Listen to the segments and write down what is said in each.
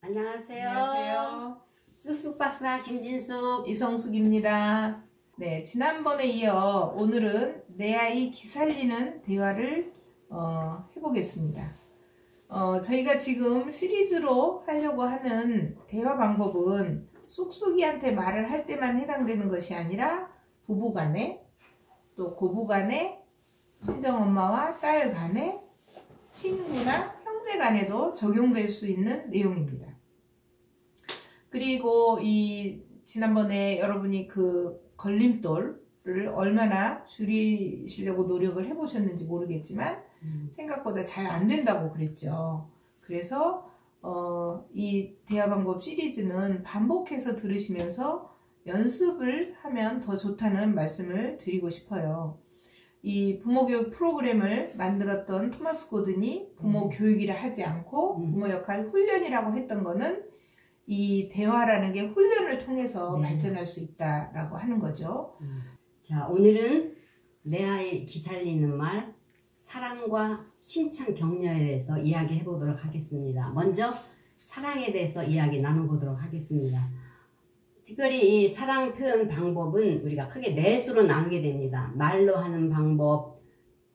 안녕하세요. 안녕하세요. 쑥쑥 박사 김진숙 이성숙입니다. 네, 지난번에 이어 오늘은 내 아이 기살리는 대화를 해보겠습니다. 저희가 지금 시리즈로 하려고 하는 대화 방법은 쑥쑥이한테 말을 할 때만 해당되는 것이 아니라 부부간에, 또 고부간에, 친정엄마와 딸 간에, 친구나 형제 간에도 적용될 수 있는 내용입니다. 그리고 지난번에 여러분이 그 걸림돌을 얼마나 줄이시려고 노력을 해보셨는지 모르겠지만 생각보다 잘 안 된다고 그랬죠. 그래서 이 대화 방법 시리즈는 반복해서 들으시면서 연습을 하면 더 좋다는 말씀을 드리고 싶어요. 이 부모교육 프로그램을 만들었던 토마스 고든이 부모 교육이라 하지 않고 부모 역할 훈련이라고 했던 거는 이 대화라는 게 훈련을 통해서 발전할 수 있다라고 하는 거죠. 자, 오늘은 내 아이 기살리는 말, 사랑과 칭찬 격려에 대해서 이야기해 보도록 하겠습니다. 먼저 사랑에 대해서 이야기 나눠보도록 하겠습니다. 특별히 이 사랑 표현 방법은 우리가 크게 네 수로 나누게 됩니다. 말로 하는 방법,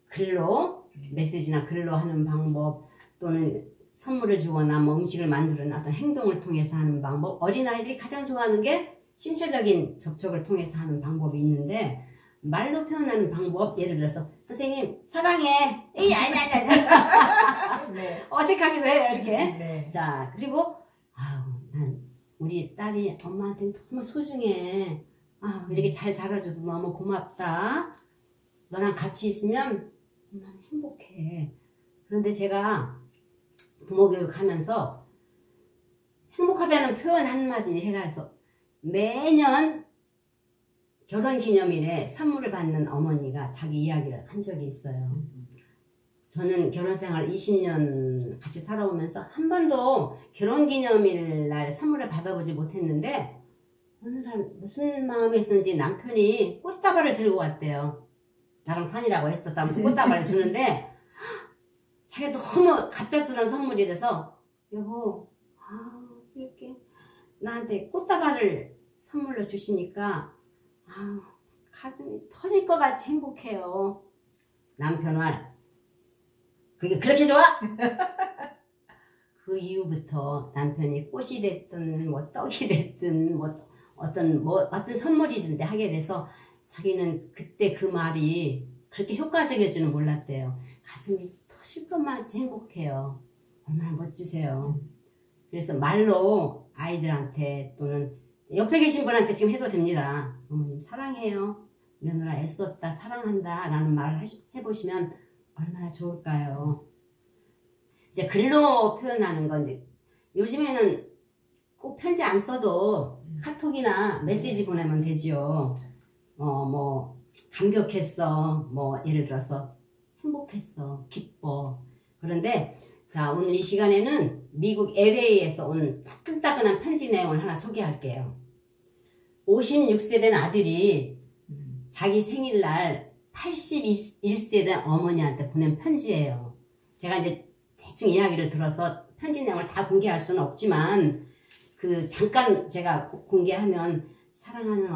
글로, 메시지나 글로 하는 방법, 또는 선물을 주거나 뭐 음식을 만들거나 어떤 행동을 통해서 하는 방법. 어린아이들이 가장 좋아하는 게 신체적인 접촉을 통해서 하는 방법이 있는데, 말로 표현하는 방법, 예를 들어서 선생님 사랑해, 에이 아니 네. 어색하기도 해요 이렇게. 네. 자, 그리고 난 우리 딸이 엄마한테 너무 소중해. 이렇게 잘 자라줘서 너무 고맙다. 너랑 같이 있으면 엄마는 행복해. 그런데 제가 부모교육 하면서 행복하다는 표현 한마디 해가서 매년 결혼기념일에 선물을 받는 어머니가 자기 이야기를 한 적이 있어요. 저는 결혼생활 20년 같이 살아오면서 한 번도 결혼기념일 날 선물을 받아보지 못했는데 어느 날 무슨 마음이었는지 남편이 꽃다발을 들고 왔대요. 나랑 산이라고 했었다면서 꽃다발을 주는데 자기가 너무 갑작스러운 선물이라서 여보 이렇게 나한테 꽃다발을 선물로 주시니까 가슴이 터질 것 같이 행복해요. 남편 말 그게 그렇게 좋아? 그 이후부터 남편이 꽃이 됐든 뭐 떡이 됐든 어떤 선물이든지 하게 돼서 자기는 그때 그 말이 그렇게 효과적일 줄은 몰랐대요. 가슴이 터질 것만치 행복해요. 얼마나 멋지세요. 그래서 말로 아이들한테 또는 옆에 계신 분한테 지금 해도 됩니다. 어머님 사랑해요. 며느라 애썼다, 사랑한다 라는 말을 해보시면 얼마나 좋을까요? 이제 글로 표현하는 건데 요즘에는 꼭 편지 안 써도 카톡이나 메시지 보내면 되지요. 뭐 감격했어, 뭐 예를 들어서 행복했어, 기뻐. 그런데 자, 오늘 이 시간에는 미국 LA에서 온 따끈따끈한 편지 내용을 하나 소개할게요. 56세 된 아들이 자기 생일날 81세 된 어머니한테 보낸 편지예요. 제가 이제 대충 이야기를 들어서 편지 내용을 다 공개할 수는 없지만 잠깐 제가 공개하면 사랑하는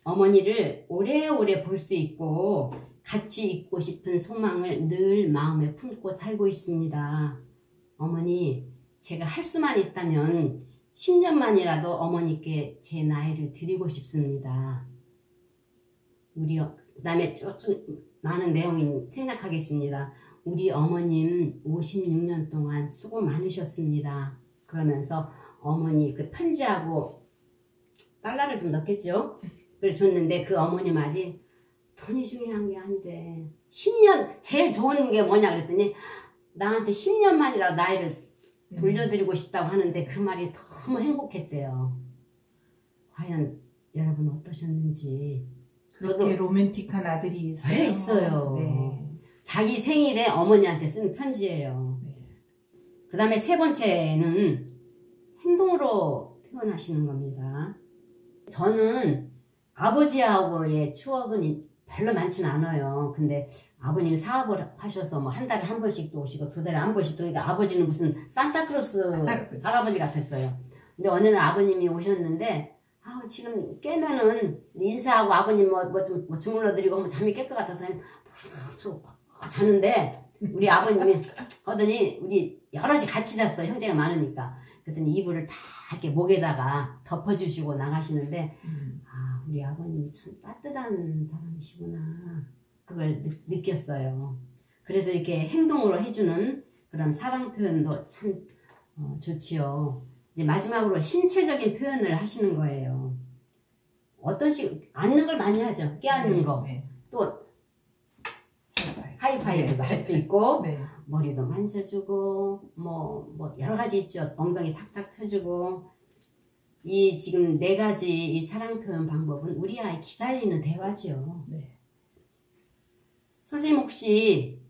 어머니를 오래오래 볼 수 있고 같이 있고 싶은 소망을 늘 마음에 품고 살고 있습니다. 어머니, 제가 할 수만 있다면 10년만이라도 어머니께 제 나이를 드리고 싶습니다. 그 다음에 쭉 많은 내용이 생각하겠습니다. 우리 어머님 56년 동안 수고 많으셨습니다. 그러면서 어머니 그 편지하고 달러를 좀 넣겠죠? 그래서 줬는데 그 어머니 말이 돈이 중요한 게 아니래. 10년 제일 좋은 게 뭐냐 그랬더니 나한테 10년만이라도 나이를 돌려드리고 싶다고 하는데 그 말이 너무 행복했대요. 과연 여러분 어떠셨는지. 그렇게 저도 로맨틱한 아들이 있어요. 네, 있어요. 네. 자기 생일에 어머니한테 쓴 편지예요. 네. 그 다음에 세 번째는 행동으로 표현하시는 겁니다. 저는 아버지하고의 추억은 별로 많지는 않아요. 근데 아버님이 사업을 하셔서 뭐 한 달에 한 번씩도 오시고 두 달에 한 번씩도, 그러니까 아버지는 무슨 산타크로스 할아버지 같았어요. 근데 어느 날 아버님이 오셨는데, 지금 깨면은 인사하고 아버님 뭐 주물러 드리고 뭐 잠이 깰 것 같아서 자는데, 우리 아버님이 하더니 우리 여럿이 같이 잤어요. 형제가 많으니까. 그랬더니 이불을 다 이렇게 목에다가 덮어주시고 나가시는데, 우리 아버님이 참 따뜻한 사람이시구나. 그걸 느꼈어요. 그래서 이렇게 행동으로 해주는 그런 사랑 표현도 참 좋지요. 이제 마지막으로 신체적인 표현을 하시는 거예요. 어떤 앉는 걸 많이 하죠. 깨앉는 거. 네. 또 하이파이브도 할 수 있고, 네. 머리도 만져주고, 뭐 여러 가지 있죠. 엉덩이 탁탁 쳐주고. 이 지금 4가지 이 사랑 표현 방법은 우리 아이 기다리는 대화지요. 네. 선생님 혹시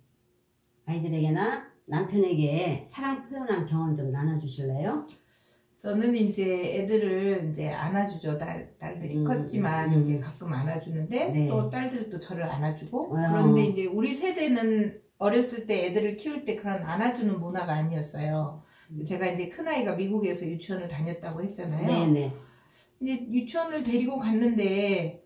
아이들에게나 남편에게 사랑 표현한 경험 좀 나눠주실래요? 저는 이제 애들을 이제 안아주죠. 딸들이 컸지만 이제 가끔 안아주는데, 네. 또 딸들도 저를 안아주고. 그런데 이제 우리 세대는 어렸을 때 애들을 키울 때 그런 안아주는 문화가 아니었어요. 제가 이제 큰아이가 미국에서 유치원을 다녔다고 했잖아요. 네네. 이제 유치원을 데리고 갔는데,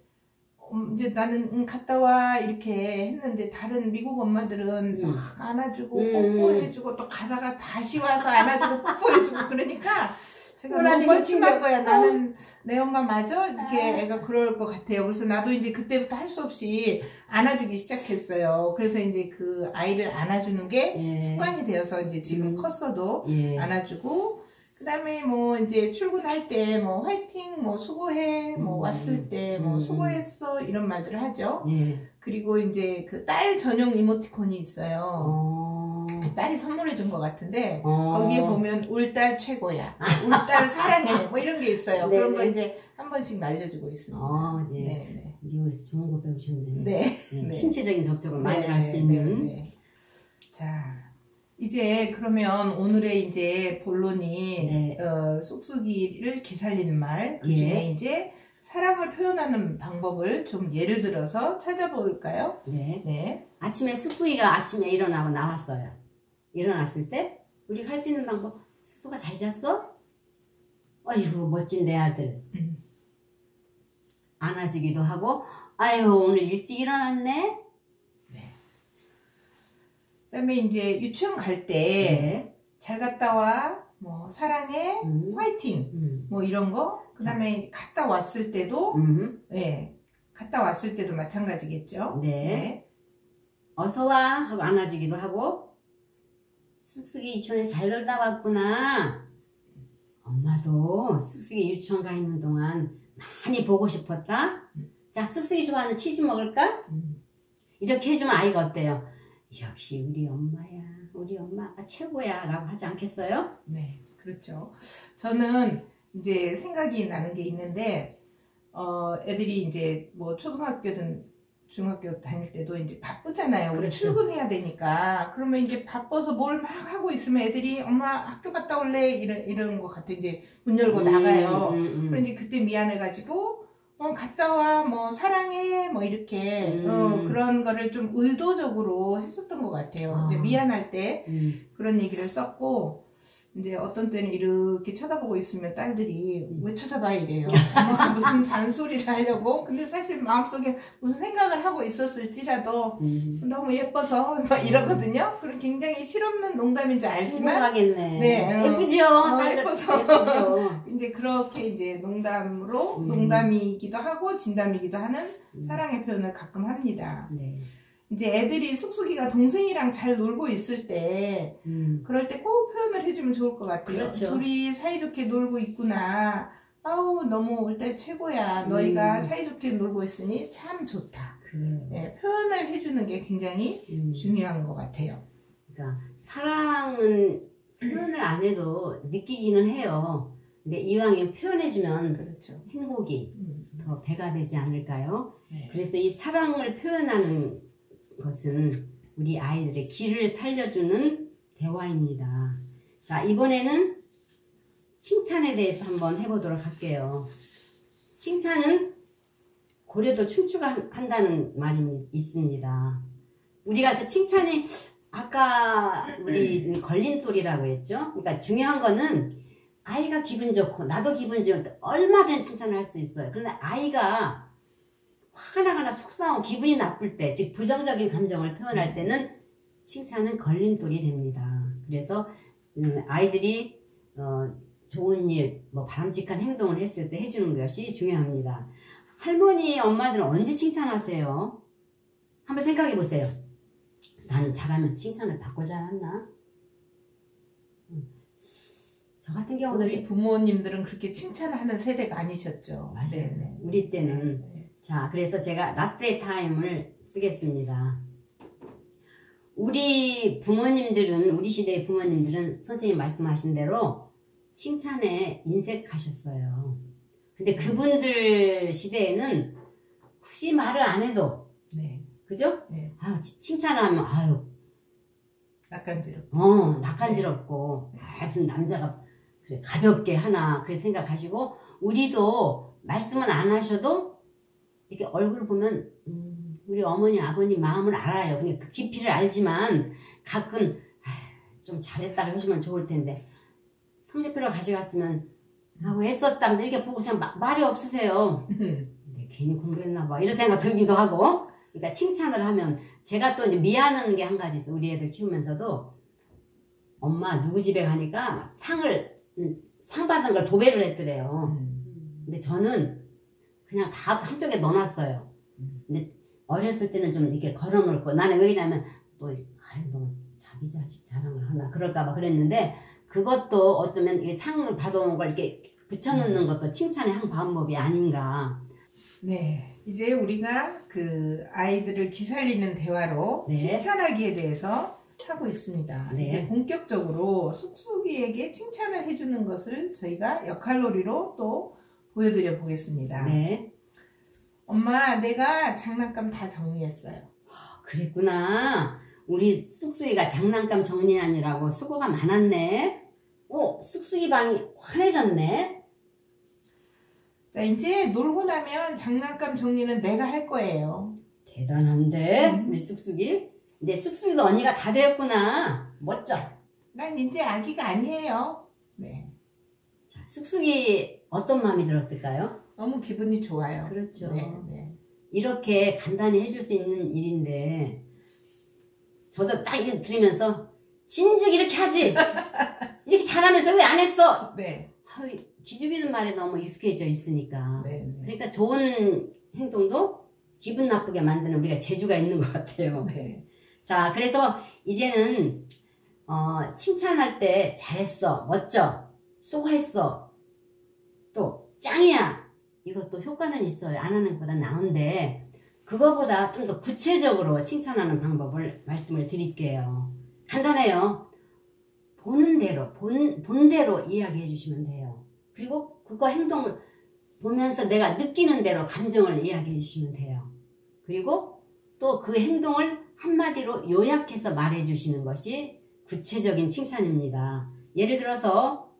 이제 나는 갔다 와 이렇게 했는데, 다른 미국 엄마들은 막 안아주고 뽀뽀해주고, 또 가다가 다시 와서 안아주고 뽀뽀해주고, 그러니까 제가 너무 멀침한 거야. 나는 내 엄마 맞아? 이렇게 애가 그럴 것 같아요. 그래서 나도 이제 그때부터 할 수 없이 안아주기 시작했어요. 그래서 이제 그 아이를 안아주는 게 습관이 되어서 이제 지금 컸어도 안아주고, 그 다음에 뭐 이제 출근할 때 뭐 화이팅, 뭐 수고해, 뭐 왔을 때 뭐 수고했어, 이런 말들을 하죠. 그리고 이제 그 딸 전용 이모티콘이 있어요. 그 딸이 선물해 준 것 같은데, 거기에 보면 울 딸 최고야, 울 딸 사랑해, 뭐 이런 게 있어요. 그런 거 이제 한 번씩 날려주고 있습니다. 네. 네. 미국에서 좋은 거 배우셨네. 네. 네. 신체적인 접촉을 많이 할 수 있는. 네. 자, 이제 그러면 오늘의 이제 본론이 쑥쑥이를 기살리는 말, 그 중에 이제 사랑을 표현하는 방법을 좀 예를 들어서 찾아볼까요? 네. 아침에 쑥쑥이가 아침에 일어나고 나왔어요. 일어났을 때 우리가 할 수 있는 방법, 쑥쑥아 잘 잤어? 아이고 멋진 내 아들. 안아주기도 하고, 아유 오늘 일찍 일어났네. 그다음에 이제 유치원 갈 때 잘 갔다 와, 뭐 사랑해, 화이팅, 뭐 이런 거. 그다음에 갔다 왔을 때도 갔다 왔을 때도 마찬가지겠죠. 네. 어서 와 하고 안아주기도 하고, 쑥쑥이 유치원에 잘 놀다 왔구나. 엄마도 쑥쑥이 유치원 가 있는 동안 많이 보고 싶었다. 자, 쑥쑥이 좋아하는 치즈 먹을까? 이렇게 해주면 아이가 어때요? 역시 우리 엄마야, 우리 엄마가 최고야 라고 하지 않겠어요? 네, 그렇죠. 저는 이제 생각이 나는 게 있는데, 애들이 이제 뭐 초등학교든 중학교 다닐 때도 이제 바쁘잖아요. 우리 출근해야 되니까. 그러면 이제 바빠서 뭘 막 하고 있으면 애들이 엄마 학교 갔다 올래? 이런 거 같아. 이제 문 열고 나가요. 그럼 이제 그때 미안해가지고, 갔다 와, 뭐, 사랑해, 뭐, 이렇게, 그런 거를 좀 의도적으로 했었던 것 같아요. 이제 미안할 때 그런 얘기를 썼고, 이제 어떤 때는 이렇게 쳐다보고 있으면 딸들이 왜 쳐다봐 이래요. 무슨 잔소리를 하려고. 근데 사실 마음속에 무슨 생각을 하고 있었을지라도 너무 예뻐서 막 이러거든요. 그리고 굉장히 실없는 농담인 줄 알지만 네, 예쁘죠. 예뻐서 예쁘죠. 이제 그렇게 이제 농담으로 농담이기도 하고 진담이기도 하는 사랑의 표현을 가끔 합니다. 이제 애들이 쑥쑥이가 동생이랑 잘 놀고 있을 때 그럴 때 꼭 표현을 해주면 좋을 것 같아요. 그렇죠. 둘이 사이좋게 놀고 있구나. 아우 너무 올 때 최고야. 너희가 사이좋게 놀고 있으니 참 좋다. 네, 표현을 해주는 게 굉장히 중요한 것 같아요. 그러니까 사랑은 표현을 안 해도 느끼기는 해요. 근데 이왕이면 표현해주면 그렇죠. 행복이 더 배가 되지 않을까요? 네. 그래서 이 사랑을 표현하는 것은 우리 아이들의 길을 살려주는 대화입니다. 자, 이번에는 칭찬에 대해서 한번 해보도록 할게요. 칭찬은 고래도 춤추한다는 말이 있습니다. 우리가 그 칭찬이 아까 우리 걸림돌이라고 했죠. 그러니까 중요한 거는 아이가 기분 좋고 나도 기분 좋을 때 얼마든지 칭찬을 할 수 있어요. 그런데 아이가 화가 나거나 속상하고 기분이 나쁠 때, 즉 부정적인 감정을 표현할 때는 칭찬은 걸림돌이 됩니다. 그래서 아이들이 좋은 일, 뭐 바람직한 행동을 했을 때 해주는 것이 중요합니다. 할머니, 엄마들은 언제 칭찬하세요? 한번 생각해 보세요. 나는 잘하면 칭찬을 받고자 않았나? 저 같은 경우는 우리 부모님들은 그렇게 칭찬하는 세대가 아니셨죠. 맞아요. 네. 우리 때는. 자, 그래서 제가 라떼 타임을 쓰겠습니다. 우리 부모님들은, 우리 시대의 부모님들은 선생님 말씀하신 대로 칭찬에 인색하셨어요. 근데 그분들 시대에는 굳이 말을 안 해도, 네. 그죠? 네. 아유, 칭찬하면, 아유, 낯간지럽고. 낯간지럽고, 무슨 남자가 그래, 가볍게 하나, 그렇게 생각하시고, 우리도 말씀은 안 하셔도, 이렇게 얼굴 보면, 우리 어머니, 아버님 마음을 알아요. 그러니까 그 깊이를 알지만, 가끔, 좀 잘했다고 해주면 좋을 텐데, 성적표를 가져갔으면, 왜 했었다. 근데 이렇게 보고 그냥 말이 없으세요. 근데 괜히 공부했나봐. 이런 생각 들기도 하고, 그러니까 칭찬을 하면, 제가 또 이제 미안한 게 한 가지 있어요. 우리 애들 키우면서도, 엄마 누구 집에 가니까 상 받은 걸 도배를 했더래요. 근데 저는 그냥 다 한쪽에 넣어놨어요. 근데 어렸을 때는 좀 이렇게 걸어놓을 거. 나는 왜냐면 또 너 자기 자식 자랑을 하나 그럴까봐 그랬는데 그것도 어쩌면 이 상을 받아온 걸 이렇게 붙여놓는 것도 칭찬의 한 방법이 아닌가. 네, 이제 우리가 그 아이들을 기살리는 대화로 네. 칭찬하기에 대해서 하고 있습니다. 네. 이제 본격적으로 쑥쑥이에게 칭찬을 해주는 것을 저희가 역할놀이로 또 보여드려 보겠습니다. 네. 엄마, 내가 장난감 다 정리했어요. 그랬구나. 우리 쑥쑥이가 장난감 정리하느라고 수고가 많았네. 쑥쑥이 방이 환해졌네. 자, 이제 놀고 나면 장난감 정리는 내가 할 거예요. 대단한데 우리 쑥쑥이. 근데 쑥쑥이도 언니가 다 되었구나. 멋져. 난 이제 아기가 아니에요. 네. 자, 쑥쑥이 어떤 마음이 들었을까요? 너무 기분이 좋아요. 그렇죠. 네, 네. 이렇게 간단히 해줄 수 있는 일인데 저도 딱 이거 들으면서 진즉 이렇게 하지. 이렇게 잘하면서 왜 안 했어? 네. 기죽이는 말에 너무 익숙해져 있으니까. 네, 네. 그러니까 좋은 행동도 기분 나쁘게 만드는 우리가 재주가 있는 것 같아요. 네. 자, 그래서 이제는 칭찬할 때 잘했어, 멋져, 수고했어, 또 짱이야. 이것도 효과는 있어요. 안 하는 것보다 나은데 그거보다 좀 더 구체적으로 칭찬하는 방법을 말씀을 드릴게요. 간단해요. 보는 대로, 본대로 이야기해 주시면 돼요. 그리고 그거 행동을 보면서 내가 느끼는 대로 감정을 이야기해 주시면 돼요. 그리고 또 그 행동을 한마디로 요약해서 말해 주시는 것이 구체적인 칭찬입니다. 예를 들어서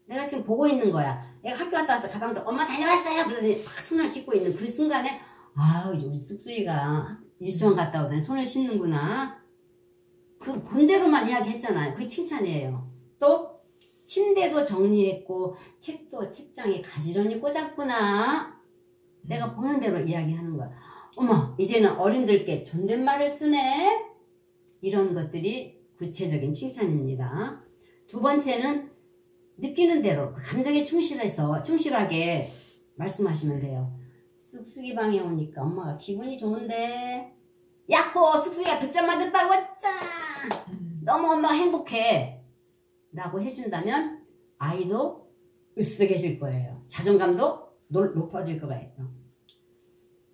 내가 지금 보고 있는 거야. 내가 학교 갔다 와서 가방도 엄마 다녀왔어요. 그러더니 막 손을 씻고 있는 그 순간에 이제 우리 쑥쑥이가 유치원 갔다 오더니 손을 씻는구나. 그 본대로만 이야기했잖아요. 그게 칭찬이에요. 또 침대도 정리했고 책도 책장에 가지런히 꽂았구나. 내가 보는 대로 이야기하는 거야. 어머, 이제는 어른들께 존댓말을 쓰네. 이런 것들이 구체적인 칭찬입니다. 두 번째는 느끼는 대로 감정에 충실하게 말씀하시면 돼요. 쑥쑥이 방에 오니까 엄마가 기분이 좋은데 야호, 쑥쑥이가 100점 맞았다고. 짠, 너무 엄마가 행복해 라고 해준다면 아이도 으쓱해질 거예요. 자존감도 높아질 거예요.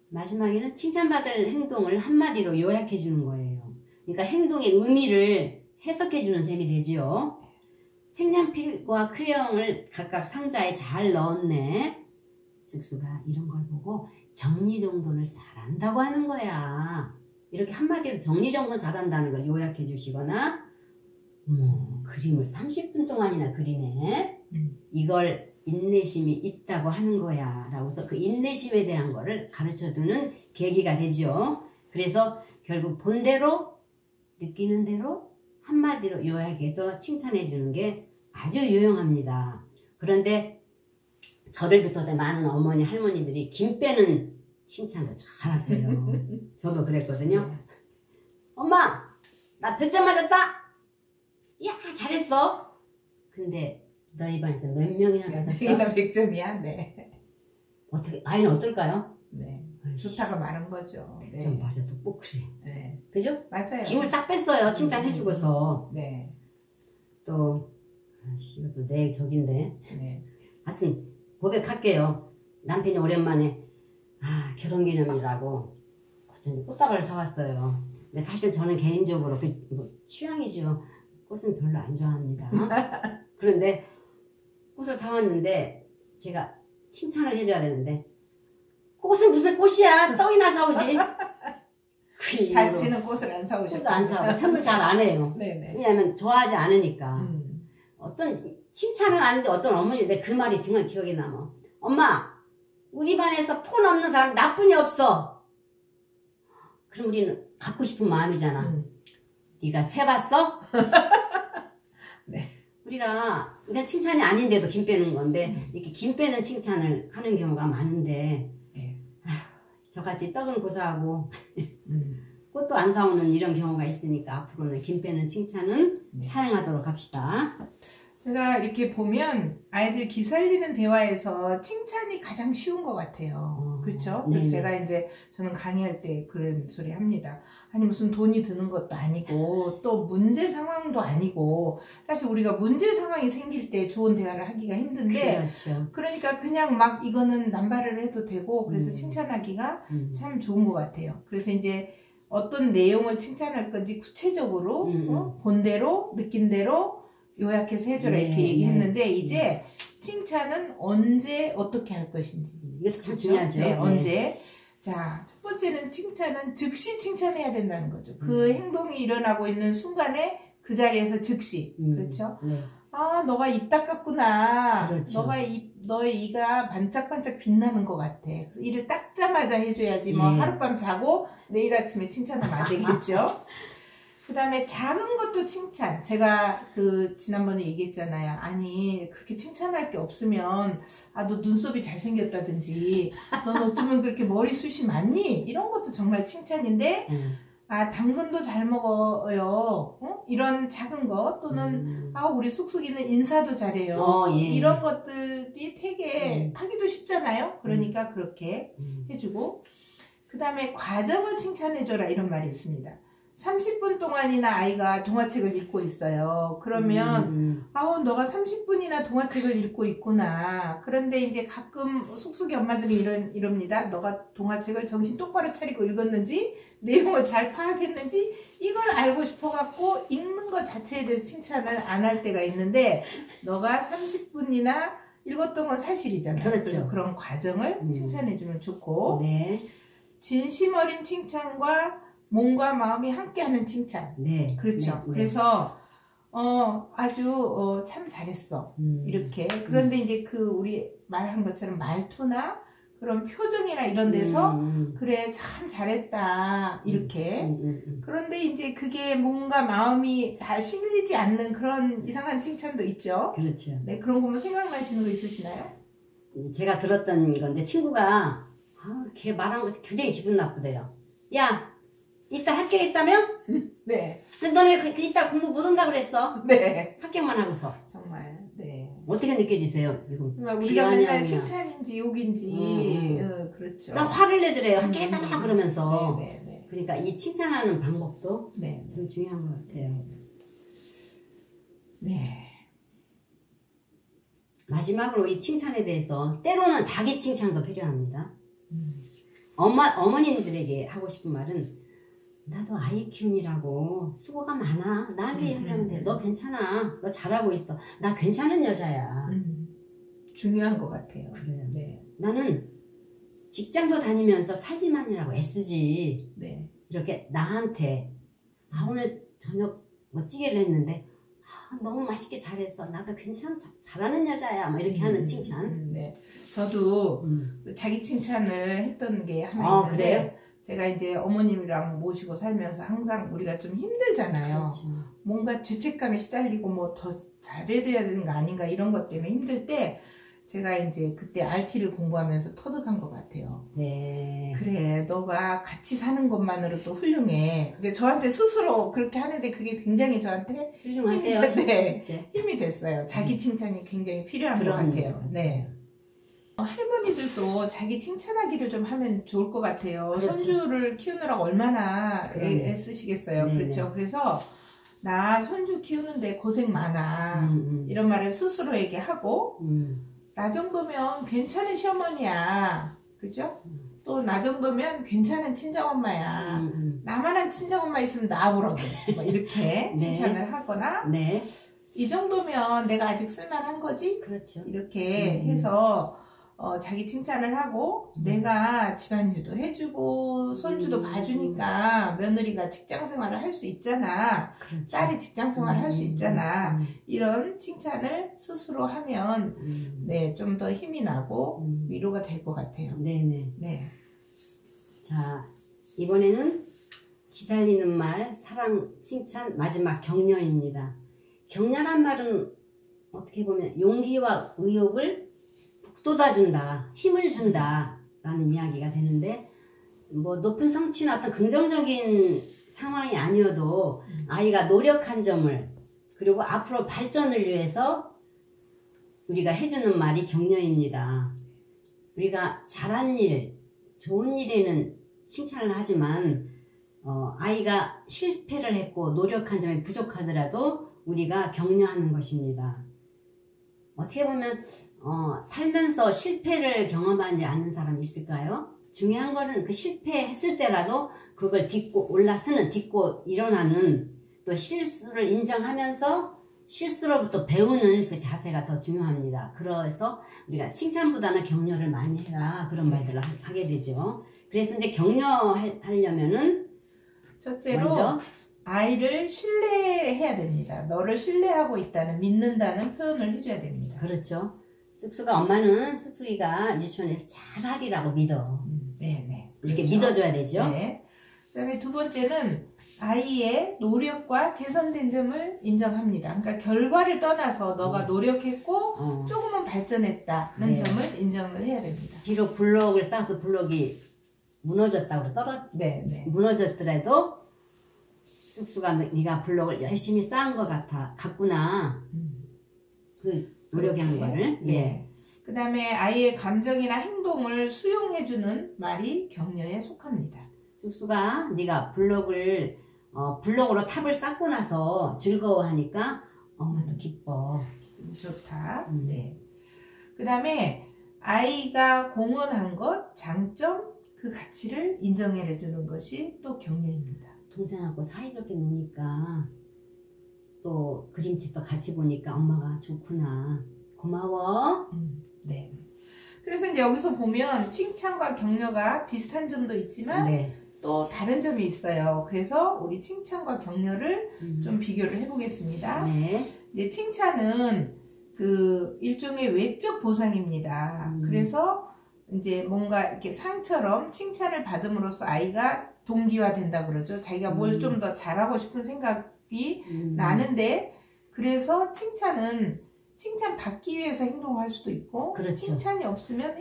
마지막에는 칭찬받을 행동을 한마디로 요약해 주는 거예요. 그러니까 행동의 의미를 해석해 주는 셈이 되지요. 색연필과 크레용을 각각 상자에 잘 넣었네. 쑥쑥아, 이런 걸 보고 정리정돈을 잘한다고 하는 거야. 이렇게 한마디로 정리정돈 잘한다는 걸 요약해 주시거나, 그림을 30분 동안이나 그리네. 이걸 인내심이 있다고 하는 거야 라고 그 인내심에 대한 거를 가르쳐주는 계기가 되죠. 그래서 결국 본대로 느끼는 대로 한마디로 요약해서 칭찬해 주는 게 아주 유용합니다. 그런데 저를 비롯해 많은 어머니 할머니들이 김 빼는 칭찬도 잘하세요. 저도 그랬거든요. 엄마 나 100점 맞았다. 야 잘했어. 근데 너희 반에서 몇 명이나 받았어? 나 100점이야. 네. 어떻게 아이는 어떨까요? 네. 좋다가 많은 거죠. 100점 맞아도 꼭 그래. 네. 그죠? 맞아요. 김을 싹 뺐어요. 칭찬해주고서. 네. 또 이것도 내 적인데. 네. 하여튼 고백할게요. 남편이 오랜만에 결혼기념이라고 꽃다발을 사왔어요. 근데 사실 저는 개인적으로 취향이죠. 꽃은 별로 안 좋아합니다. 그런데 꽃을 사왔는데 제가 칭찬을 해줘야 되는데 꽃은 무슨 꽃이야? 떡이나 사오지. 다시는 꽃을 안 사오셨죠? 꽃도 안 사고 선물 잘 안 해요. 네네. 왜냐하면 좋아하지 않으니까. 어떤 칭찬을 하는데 어떤 어머니인데 그 말이 정말 기억에 남아. 엄마 우리 반에서 폰 없는 사람 나뿐이 없어. 그럼 우리는 갖고 싶은 마음이잖아. 네가 세봤어? 네. 우리가 그냥 칭찬이 아닌데도 김 빼는 건데 이렇게 김 빼는 칭찬을 하는 경우가 많은데 저같이 떡은 고사하고 꽃도 안 사오는 이런 경우가 있으니까 앞으로는 김 빼는 칭찬은 사용하도록 합시다. 제가 이렇게 보면 아이들 기살리는 대화에서 칭찬이 가장 쉬운 것 같아요. 그렇죠? 그래서 제가 이제 저는 강의할 때 그런 소리 합니다. 아니 무슨 돈이 드는 것도 아니고 또 문제 상황도 아니고 사실 우리가 문제 상황이 생길 때 좋은 대화를 하기가 힘든데 그렇죠. 그러니까 그냥 막 이거는 남발을 해도 되고 그래서 칭찬하기가 참 좋은 것 같아요. 그래서 이제 어떤 내용을 칭찬할 건지 구체적으로 본대로 느낀 대로 요약해서 해줘라 이렇게 얘기했는데 이제 칭찬은 언제 어떻게 할 것인지 이것도 참 중요하죠. 네, 언제. 자, 첫 번째는 칭찬은 즉시 칭찬해야 된다는 거죠. 그 행동이 일어나고 있는 순간에 그 자리에서 즉시 그렇죠? 아 너가 입 닦았구나. 그렇죠. 너의 이가 반짝반짝 빛나는 것 같아. 그래서 이를 닦자마자 해줘야지 뭐 하룻밤 자고 내일 아침에 칭찬하면 안 되겠죠. 그 다음에 작은 것도 칭찬. 제가 지난번에 얘기했잖아요. 아니 그렇게 칭찬할 게 없으면 너 눈썹이 잘생겼다든지 넌 어쩌면 그렇게 머리숱이 많니? 이런 것도 정말 칭찬인데 당근도 잘 먹어요. 이런 작은 것 또는 우리 쑥쑥이는 인사도 잘해요. 이런 것들이 되게 하기도 쉽잖아요. 그러니까 그렇게 해주고 그 다음에 과정을 칭찬해줘라 이런 말이 있습니다. 30분 동안이나 아이가 동화책을 읽고 있어요. 그러면 너가 30분이나 동화책을 읽고 있구나. 그런데 이제 가끔 쑥쑥이 엄마들이 이럽니다. 너가 동화책을 정신 똑바로 차리고 읽었는지 내용을 잘 파악했는지 이걸 알고 싶어갖고 읽는 것 자체에 대해서 칭찬을 안 할 때가 있는데 너가 30분이나 읽었던 건 사실이잖아요. 그렇죠. 그런 과정을 칭찬해주면 좋고 진심 어린 칭찬과 몸과 마음이 함께하는 칭찬. 그렇죠. 그래서 아주 참 잘했어. 이렇게. 그런데 이제 우리 말한 것처럼 말투나 그런 표정이나 이런 데서 그래 참 잘했다 이렇게. 그런데 이제 그게 몸과 마음이 다 실리지 않는 그런 이상한 칭찬도 있죠. 그렇죠. 네, 그런 거 뭐 생각나시는 거 있으시나요? 제가 들었던 건데 친구가 걔 말한 거 굉장히 기분 나쁘대요. 야 이따 할 게 있다며? 네. 근데 너네 이따 공부 못 한다고 그랬어. 네. 합격만 하고서. 정말. 네. 어떻게 느껴지세요? 이거 우리가 맨날 칭찬인지 욕인지 그렇죠. 나 화를 내더래요. 합격했다 그러면서. 네. 그러니까 이 칭찬하는 방법도 네. 참 중요한 것 같아요. 네. 마지막으로 이 칭찬에 대해서 때로는 자기 칭찬도 필요합니다. 어머님들에게 하고 싶은 말은 나도 아이 키우느라고 수고가 많아. 나한테 얘기하면 돼. 너 괜찮아. 너 잘하고 있어. 나 괜찮은 여자야. 중요한 것 같아요. 그래요. 네. 나는 직장도 다니면서 살기만이라고 애쓰지. 네. 이렇게 나한테 오늘 저녁 멋지게를 했는데 너무 맛있게 잘했어. 나도 괜찮아. 잘하는 여자야. 막 이렇게 하는 칭찬. 네. 저도 자기 칭찬을 했던 게 하나 있는데 그래요? 제가 이제 어머님이랑 모시고 살면서 항상 우리가 좀 힘들잖아요. 그렇죠. 뭔가 죄책감에 시달리고 뭐 더 잘해줘야 되는 거 아닌가 이런 것 때문에 힘들 때 제가 이제 그때 RT를 공부하면서 터득한 것 같아요. 네. 그래, 너가 같이 사는 것만으로도 훌륭해. 근데 저한테 스스로 그렇게 하는데 그게 굉장히 저한테 훌륭하세요. 네, 진짜. 힘이 됐어요. 자기 칭찬이 굉장히 필요한 것 그런 같아요. 네. 할머니들도 자기 칭찬하기를 좀 하면 좋을 것 같아요. 그렇죠. 손주를 키우느라고 얼마나 애쓰시겠어요. 네네. 그렇죠. 그래서 나 손주 키우는데 고생 많아. 이런 말을 스스로에게 하고 나 정도면 괜찮은 시어머니야. 그죠? 또 나 정도면 괜찮은 친정엄마야. 나만한 친정엄마 있으면 나와보라고. 뭐 이렇게 네. 칭찬을 하거나 네. 이 정도면 내가 아직 쓸만한 거지? 그렇죠. 이렇게 해서 자기 칭찬을 하고 내가 집안일도 해주고 손주도 봐주니까 며느리가 직장생활을 할 수 있잖아. 그렇죠. 딸이 직장생활을 할 수 있잖아. 이런 칭찬을 스스로 하면 네, 좀 더 힘이 나고 위로가 될 것 같아요. 네네. 네. 자, 이번에는 기살리는 말, 사랑, 칭찬, 마지막 격려입니다. 격려란 말은 어떻게 보면 용기와 의욕을 북돋아준다, 힘을 준다 라는 이야기가 되는데 뭐 높은 성취나 어떤 긍정적인 상황이 아니어도 아이가 노력한 점을 그리고 앞으로 발전을 위해서 우리가 해주는 말이 격려입니다. 우리가 잘한 일, 좋은 일에는 칭찬을 하지만 아이가 실패를 했고 노력한 점이 부족하더라도 우리가 격려하는 것입니다. 어떻게 보면 살면서 실패를 경험하지 않는 사람이 있을까요? 중요한 것은 그 실패했을 때라도 그걸 딛고 올라서는, 딛고 일어나는, 또 실수를 인정하면서 실수로부터 배우는 그 자세가 더 중요합니다. 그래서 우리가 칭찬보다는 격려를 많이 해라 그런 말들을 하게 되죠. 그래서 이제 격려하려면은 첫째로 먼저 아이를 신뢰해야 됩니다. 너를 신뢰하고 있다는, 믿는다는 표현을 해줘야 됩니다. 그렇죠. 쑥쑥아 엄마는 쑥쑥이가 유치원에서 잘하리라고 믿어. 네네. 이렇게 그렇죠. 믿어줘야 되죠. 네. 그 다음에 두 번째는 아이의 노력과 개선된 점을 인정합니다. 그러니까 결과를 떠나서 너가 노력했고 조금은 발전했다는 네. 점을 인정을 해야 됩니다. 비록 블록을 쌓아서 블록이 무너졌다고 네. 무너졌더라도 쑥쑥아 네가 블록을 열심히 쌓은 것 같구나. 그 노력한 거를. 네. 예. 그 다음에 아이의 감정이나 행동을 수용해주는 말이 격려에 속합니다. 쑥쑥아 네가 블록으로 탑을 쌓고 나서 즐거워하니까 엄마도 기뻐. 좋다. 네. 그 다음에 아이가 공헌한 것, 장점, 그 가치를 인정해주는 것이 또 격려입니다. 동생하고 사이좋게 노니까 또 그림책도 같이 보니까 엄마가 좋구나. 고마워. 네. 그래서 이제 여기서 보면 칭찬과 격려가 비슷한 점도 있지만 네. 또 다른 점이 있어요. 그래서 우리 칭찬과 격려를 좀 비교를 해보겠습니다. 네. 이제 칭찬은 그 일종의 외적 보상입니다. 그래서 이제 뭔가 이렇게 상처럼 칭찬을 받음으로써 아이가 동기화된다 그러죠. 자기가 뭘 좀 더 잘하고 싶은 생각이 나는데, 그래서 칭찬은 칭찬 받기 위해서 행동할 수도 있고, 그렇죠. 칭찬이 없으면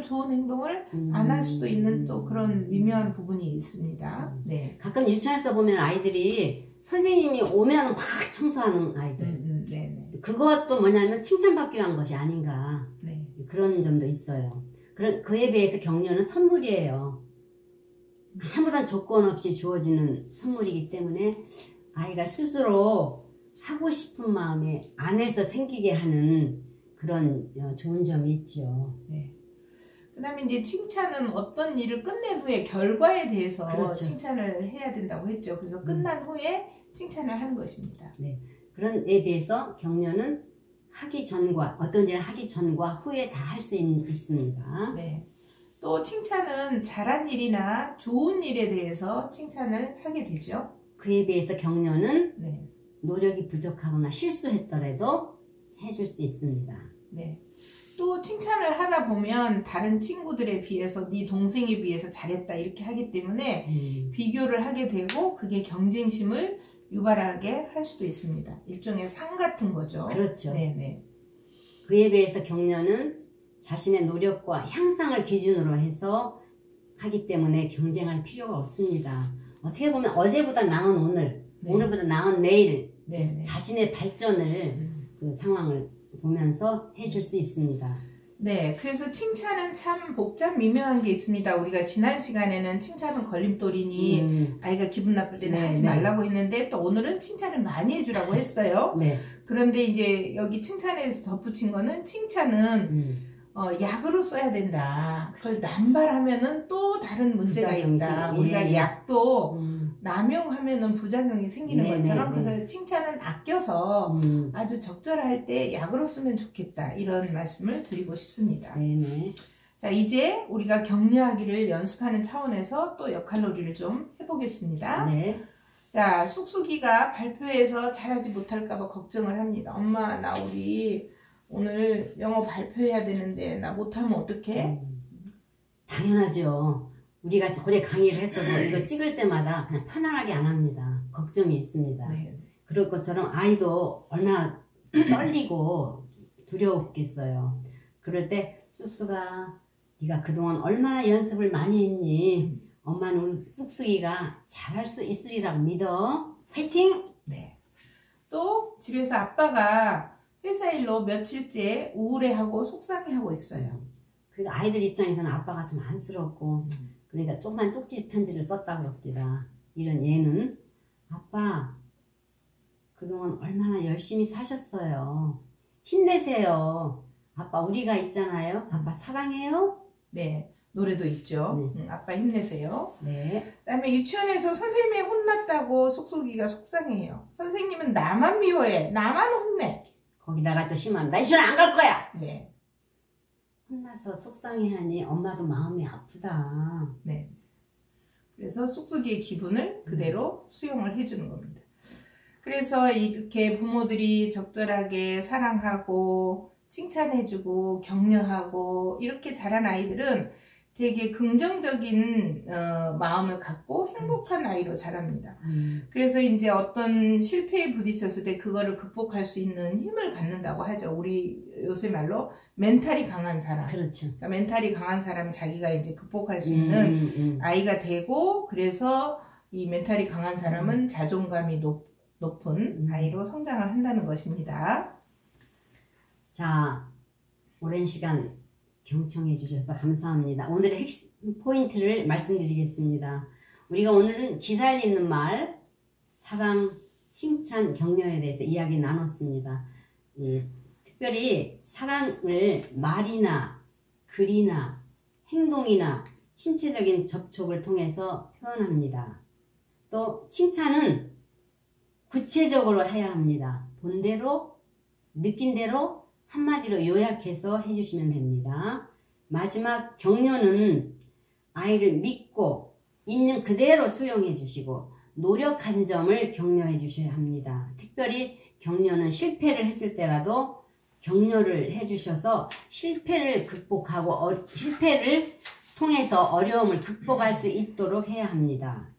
좋은 행동을 안 할 수도 있는 또 그런 미묘한 부분이 있습니다. 네. 가끔 유치원에서 보면 아이들이 선생님이 오면 막 청소하는 아이들. 네. 그것도 뭐냐면 칭찬받기 위한 것이 아닌가. 네. 그런 점도 있어요. 그에 비해서 격려는 선물이에요. 아무런 조건 없이 주어지는 선물이기 때문에 아이가 스스로 하고 싶은 마음에 안에서 생기게 하는 그런 좋은 점이 있죠. 네. 그 다음에 이제 칭찬은 어떤 일을 끝낸 후에 결과에 대해서 그렇죠. 칭찬을 해야 된다고 했죠. 그래서 끝난 후에 칭찬을 하는 것입니다. 네. 그런 에 비해서 격려는 하기 전과 어떤 일을 하기 전과 후에 다 할 수 있습니다. 네. 또 칭찬은 잘한 일이나 좋은 일에 대해서 칭찬을 하게 되죠. 그에 비해서 격려는 네. 노력이 부족하거나 실수했더라도 해줄 수 있습니다. 네. 또 칭찬을 하다 보면 다른 친구들에 비해서 네 동생에 비해서 잘했다 이렇게 하기 때문에 비교를 하게 되고 그게 경쟁심을 유발하게 할 수도 있습니다. 일종의 상 같은 거죠. 그렇죠. 네네. 그에 비해서 격려는 자신의 노력과 향상을 기준으로 해서 하기 때문에 경쟁할 필요가 없습니다. 어떻게 보면 어제보다 나은 오늘, 네. 오늘보다 나은 내일 네네. 자신의 발전을 그 상황을 보면서 해줄 수 있습니다. 네, 그래서 칭찬은 참 복잡 미묘한 게 있습니다. 우리가 지난 시간에는 칭찬은 걸림돌이니 아이가 기분 나쁠 때는 하지 말라고 했는데 또 오늘은 칭찬을 많이 해주라고 했어요. 네. 그런데 이제 여기 칭찬에서 덧붙인 거는 칭찬은 약으로 써야 된다. 그걸 남발하면은 또 다른 문제가 있다. 우리가 약도 남용하면은 부작용이 생기는 것처럼 그래서 칭찬은 아껴서 아주 적절할 때 약으로 쓰면 좋겠다. 이런 말씀을 드리고 싶습니다. 네네. 자, 이제 우리가 격려하기를 연습하는 차원에서 또 역할놀이를 좀 해보겠습니다. 네. 자, 쑥쑥이가 발표에서 잘하지 못할까봐 걱정을 합니다. 엄마, 나 우리 오늘 영어 발표해야 되는데 나 못하면 어떡해? 당연하죠. 우리가 오래 강의를 했어도 이거 찍을 때마다 그냥 편안하게 안 합니다. 걱정이 있습니다. 네. 그럴 것처럼 아이도 얼마나 떨리고 두려웠겠어요. 그럴 때 쑥쑥아 네가 그동안 얼마나 연습을 많이 했니? 엄마는 우리 쑥쑥이가 잘할 수 있으리라고 믿어. 화이팅! 네. 또 집에서 아빠가 회사 일로 며칠째 우울해하고 속상해하고 있어요. 그리고 아이들 입장에서는 아빠가 좀 안쓰럽고 그러니까 조그만 쪽지 편지를 썼다고 그럽니다. 이런 얘는 아빠 그동안 얼마나 열심히 사셨어요. 힘내세요. 아빠 우리가 있잖아요. 아빠 사랑해요. 네. 노래도 있죠. 네. 아빠 힘내세요. 네. 그 다음에 유치원에서 선생님이 혼났다고 쑥쑥이가 속상해요. 선생님은 나만 미워해. 나만 혼내. 거기다가 또 심하면 나 유치원 안 갈 거야. 네. 혼나서 속상해하니 엄마도 마음이 아프다. 네. 그래서 쑥쑥이의 기분을 그대로 수용을 해주는 겁니다. 그래서 이렇게 부모들이 적절하게 사랑하고 칭찬해주고 격려하고 이렇게 자란 아이들은 되게 긍정적인 마음을 갖고 행복한 아이로 자랍니다. 그래서 이제 어떤 실패에 부딪혔을 때 그거를 극복할 수 있는 힘을 갖는다고 하죠. 우리 요새 말로 멘탈이 강한 사람. 그렇죠. 그러니까 멘탈이 강한 사람은 자기가 이제 극복할 수 있는 아이가 되고 그래서 이 멘탈이 강한 사람은 자존감이 높은 아이로 성장을 한다는 것입니다. 자, 오랜 시간 경청해 주셔서 감사합니다. 오늘의 핵심 포인트를 말씀드리겠습니다. 우리가 오늘은 기사에 있는 말, 사랑, 칭찬, 격려에 대해서 이야기 나눴습니다. 특별히 사랑을 말이나 글이나 행동이나 신체적인 접촉을 통해서 표현합니다. 또 칭찬은 구체적으로 해야 합니다. 본대로, 느낀 대로 한마디로 요약해서 해주시면 됩니다. 마지막 격려는 아이를 믿고 있는 그대로 수용해 주시고 노력한 점을 격려해 주셔야 합니다. 특별히 격려는 실패를 했을 때라도 격려를 해 주셔서 실패를 극복하고 실패를 통해서 어려움을 극복할 수 있도록 해야 합니다.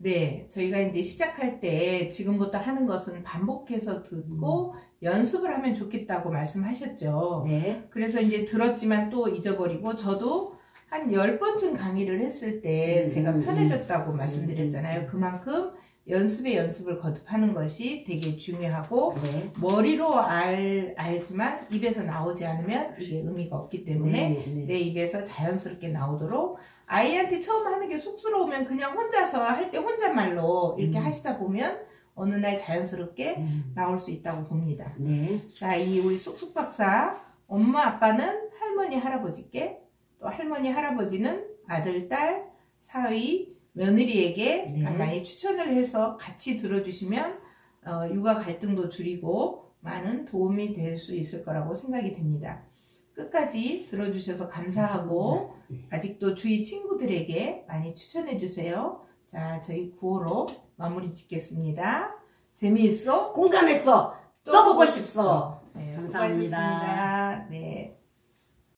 네, 저희가 이제 시작할 때 지금부터 하는 것은 반복해서 듣고 연습을 하면 좋겠다고 말씀하셨죠. 네. 그래서 이제 들었지만 또 잊어버리고 저도 한 10번쯤 강의를 했을 때 제가 편해졌다고 말씀드렸잖아요. 그만큼 연습에 연습을 거듭하는 것이 되게 중요하고 네. 머리로 알지만 입에서 나오지 않으면 이게 의미가 없기 때문에 내 입에서 자연스럽게 나오도록 아이한테 처음 하는 게 쑥스러우면 그냥 혼자서 할 때 혼잣말로 이렇게 하시다 보면 어느 날 자연스럽게 나올 수 있다고 봅니다. 네. 자, 이 우리 쑥쑥 박사 엄마 아빠는 할머니 할아버지께 또 할머니 할아버지는 아들 딸 사위 며느리에게 많이 추천을 해서 같이 들어주시면 육아 갈등도 줄이고 많은 도움이 될 수 있을 거라고 생각이 됩니다. 끝까지 들어주셔서 감사하고 아직도 주위 친구들에게 많이 추천해 주세요. 자, 저희 구호로 마무리 짓겠습니다. 재미있어? 공감했어. 또 보고 싶소. 네, 감사합니다. 수고하셨습니다. 네.